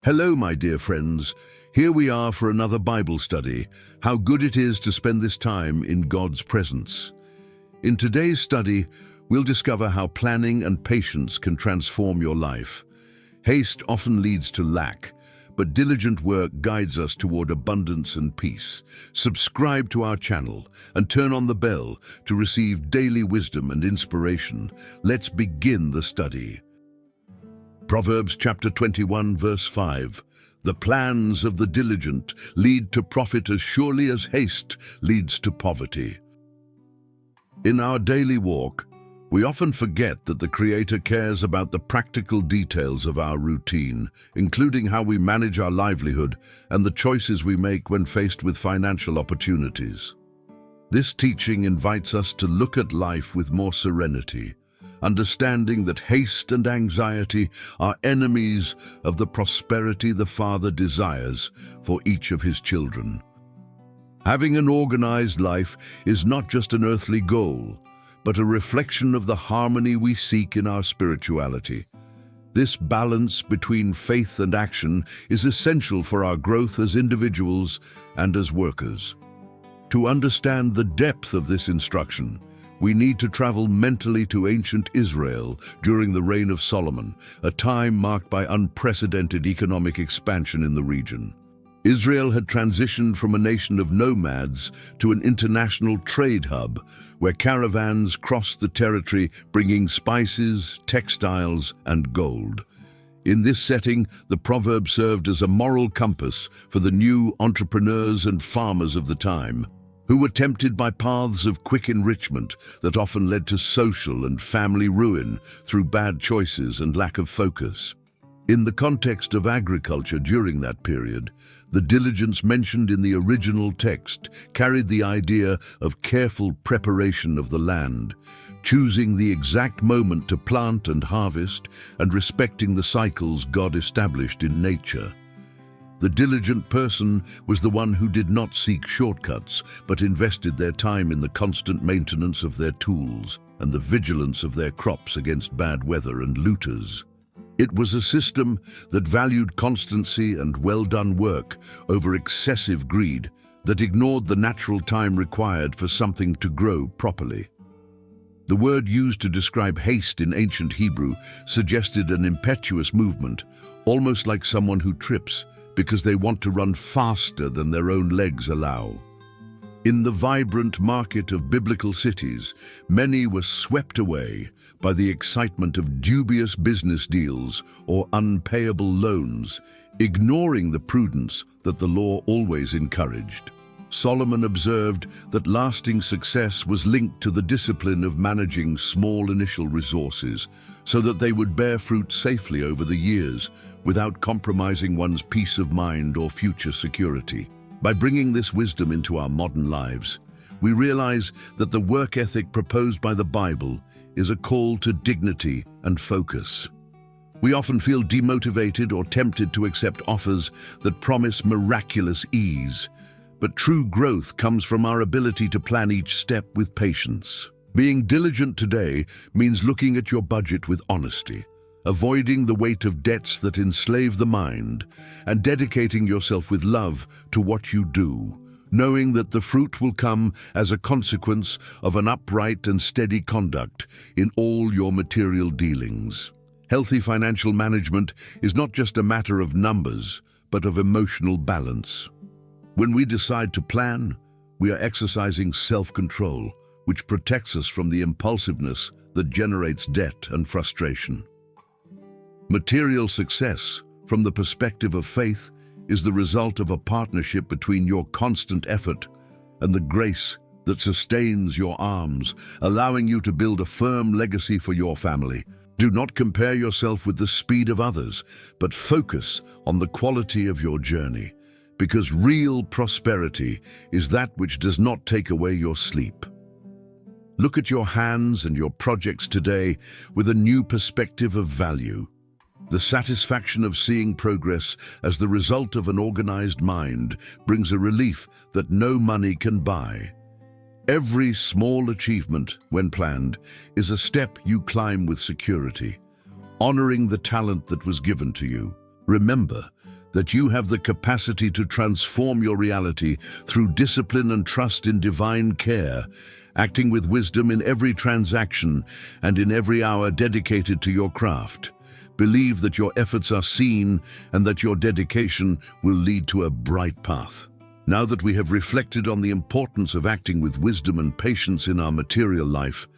Hello, my dear friends. Here we are for another Bible study. How good it is to spend this time in God's presence. In today's study, we'll discover how planning and patience can transform your life. Haste often leads to lack, but diligent work guides us toward abundance and peace. Subscribe to our channel and turn on the bell to receive daily wisdom and inspiration. Let's begin the study. Proverbs chapter 21, verse 5. The plans of the diligent lead to profit as surely as haste leads to poverty. In our daily walk, we often forget that the Creator cares about the practical details of our routine, including how we manage our livelihood and the choices we make when faced with financial opportunities. This teaching invites us to look at life with more serenity, understanding that haste and anxiety are enemies of the prosperity the Father desires for each of His children. Having an organized life is not just an earthly goal, but a reflection of the harmony we seek in our spirituality. This balance between faith and action is essential for our growth as individuals and as workers. To understand the depth of this instruction, we need to travel mentally to ancient Israel during the reign of Solomon, a time marked by unprecedented economic expansion in the region. Israel had transitioned from a nation of nomads to an international trade hub, where caravans crossed the territory bringing spices, textiles, and gold. In this setting, the proverb served as a moral compass for the new entrepreneurs and farmers of the time, who were tempted by paths of quick enrichment that often led to social and family ruin through bad choices and lack of focus. In the context of agriculture during that period, the diligence mentioned in the original text carried the idea of careful preparation of the land, choosing the exact moment to plant and harvest, and respecting the cycles God established in nature. The diligent person was the one who did not seek shortcuts, but invested their time in the constant maintenance of their tools and the vigilance of their crops against bad weather and looters. It was a system that valued constancy and well-done work over excessive greed, that ignored the natural time required for something to grow properly. The word used to describe haste in ancient Hebrew suggested an impetuous movement, almost like someone who trips because they want to run faster than their own legs allow. In the vibrant market of biblical cities, many were swept away by the excitement of dubious business deals or unpayable loans, ignoring the prudence that the law always encouraged. Solomon observed that lasting success was linked to the discipline of managing small initial resources so that they would bear fruit safely over the years without compromising one's peace of mind or future security. By bringing this wisdom into our modern lives, we realize that the work ethic proposed by the Bible is a call to dignity and focus. We often feel demotivated or tempted to accept offers that promise miraculous ease, but true growth comes from our ability to plan each step with patience. Being diligent today means looking at your budget with honesty, avoiding the weight of debts that enslave the mind, and dedicating yourself with love to what you do, knowing that the fruit will come as a consequence of an upright and steady conduct in all your material dealings. Healthy financial management is not just a matter of numbers, but of emotional balance. When we decide to plan, we are exercising self-control, which protects us from the impulsiveness that generates debt and frustration. Material success, from the perspective of faith, is the result of a partnership between your constant effort and the grace that sustains your arms, allowing you to build a firm legacy for your family. Do not compare yourself with the speed of others, but focus on the quality of your journey, because real prosperity is that which does not take away your sleep. Look at your hands and your projects today with a new perspective of value. The satisfaction of seeing progress as the result of an organized mind brings a relief that no money can buy. Every small achievement, when planned, is a step you climb with security, honoring the talent that was given to you. Remember that you have the capacity to transform your reality through discipline and trust in divine care, acting with wisdom in every transaction and in every hour dedicated to your craft. Believe that your efforts are seen and that your dedication will lead to a bright path. Now that we have reflected on the importance of acting with wisdom and patience in our material life,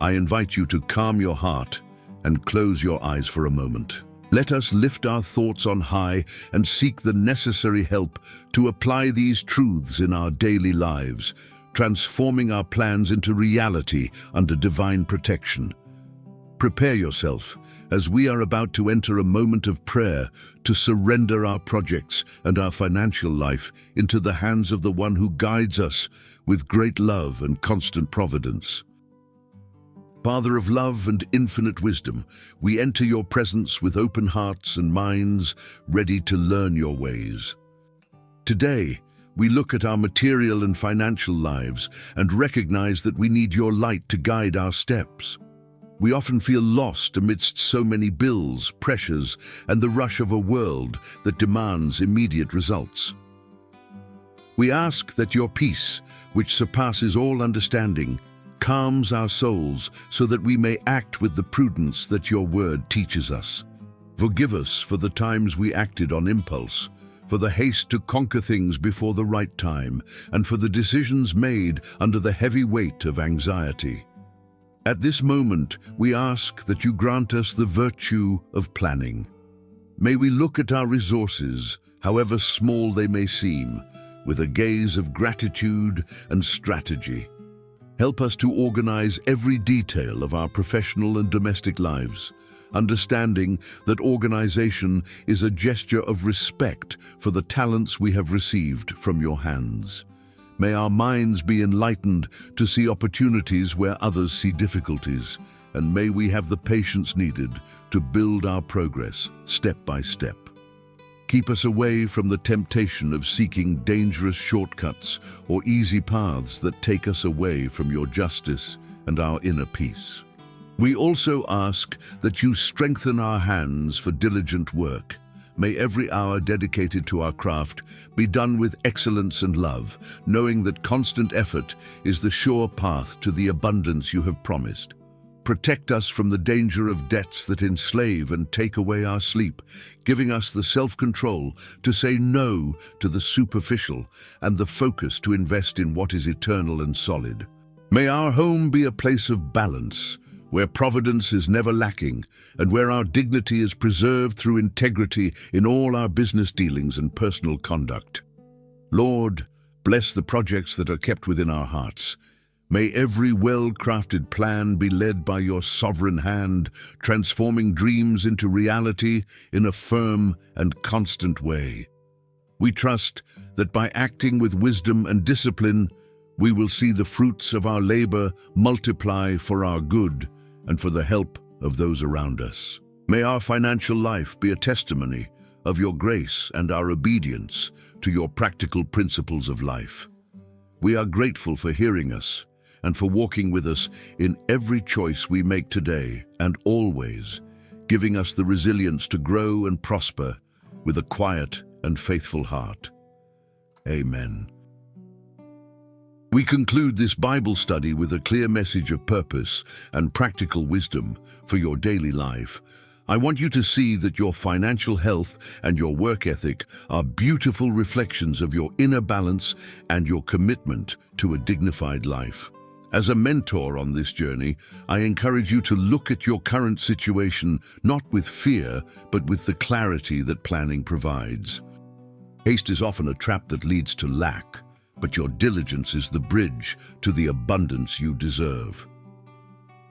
I invite you to calm your heart and close your eyes for a moment. Let us lift our thoughts on high and seek the necessary help to apply these truths in our daily lives, transforming our plans into reality under divine protection. Prepare yourself, as we are about to enter a moment of prayer to surrender our projects and our financial life into the hands of the one who guides us with great love and constant providence. Father of love and infinite wisdom, we enter your presence with open hearts and minds ready to learn your ways. Today, we look at our material and financial lives and recognize that we need your light to guide our steps. We often feel lost amidst so many bills, pressures, and the rush of a world that demands immediate results. We ask that your peace, which surpasses all understanding, calms our souls so that we may act with the prudence that your word teaches us. Forgive us for the times we acted on impulse, for the haste to conquer things before the right time, and for the decisions made under the heavy weight of anxiety. At this moment, we ask that you grant us the virtue of planning. May we look at our resources, however small they may seem, with a gaze of gratitude and strategy. Help us to organize every detail of our professional and domestic lives, understanding that organization is a gesture of respect for the talents we have received from your hands. May our minds be enlightened to see opportunities where others see difficulties, and may we have the patience needed to build our progress step by step. Keep us away from the temptation of seeking dangerous shortcuts or easy paths that take us away from your justice and our inner peace. We also ask that you strengthen our hands for diligent work. May every hour dedicated to our craft be done with excellence and love, knowing that constant effort is the sure path to the abundance you have promised. Protect us from the danger of debts that enslave and take away our sleep, giving us the self-control to say no to the superficial and the focus to invest in what is eternal and solid. May our home be a place of balance, where providence is never lacking, and where our dignity is preserved through integrity in all our business dealings and personal conduct. Lord, bless the projects that are kept within our hearts. May every well-crafted plan be led by your sovereign hand, transforming dreams into reality in a firm and constant way. We trust that by acting with wisdom and discipline, we will see the fruits of our labor multiply for our good and for the help of those around us. May our financial life be a testimony of your grace and our obedience to your practical principles of life. We are grateful for hearing us and for walking with us in every choice we make today and always, giving us the resilience to grow and prosper with a quiet and faithful heart. Amen. We conclude this Bible study with a clear message of purpose and practical wisdom for your daily life. I want you to see that your financial health and your work ethic are beautiful reflections of your inner balance and your commitment to a dignified life. As a mentor on this journey, I encourage you to look at your current situation not with fear, but with the clarity that planning provides. Haste is often a trap that leads to lack, but your diligence is the bridge to the abundance you deserve.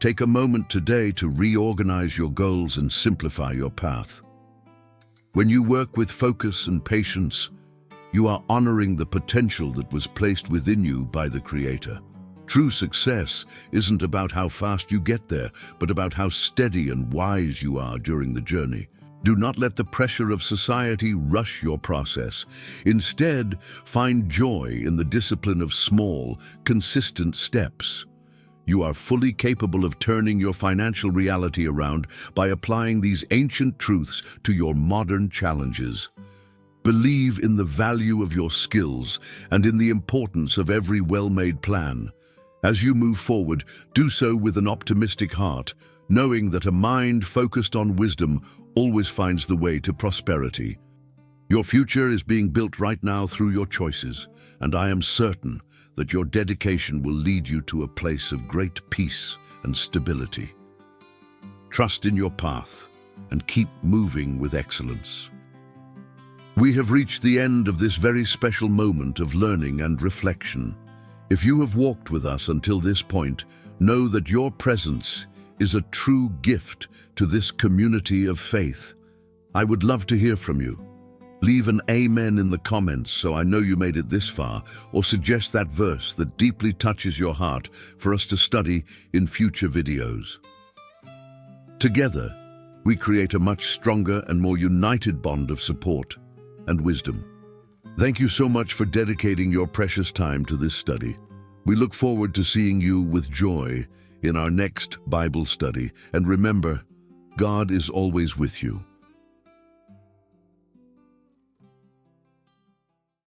Take a moment today to reorganize your goals and simplify your path. When you work with focus and patience, you are honoring the potential that was placed within you by the Creator. True success isn't about how fast you get there, but about how steady and wise you are during the journey. Do not let the pressure of society rush your process. Instead, find joy in the discipline of small, consistent steps. You are fully capable of turning your financial reality around by applying these ancient truths to your modern challenges. Believe in the value of your skills and in the importance of every well-made plan. As you move forward, do so with an optimistic heart, knowing that a mind focused on wisdom always finds the way to prosperity. Your future is being built right now through your choices, and I am certain that your dedication will lead you to a place of great peace and stability. Trust in your path and keep moving with excellence. We have reached the end of this very special moment of learning and reflection. If you have walked with us until this point, know that your presence is a true gift to this community of faith. I would love to hear from you. Leave an amen in the comments so I know you made it this far, or suggest that verse that deeply touches your heart for us to study in future videos. Together, we create a much stronger and more united bond of support and wisdom. Thank you so much for dedicating your precious time to this study. We look forward to seeing you with joy in our next Bible study. And remember, God is always with you.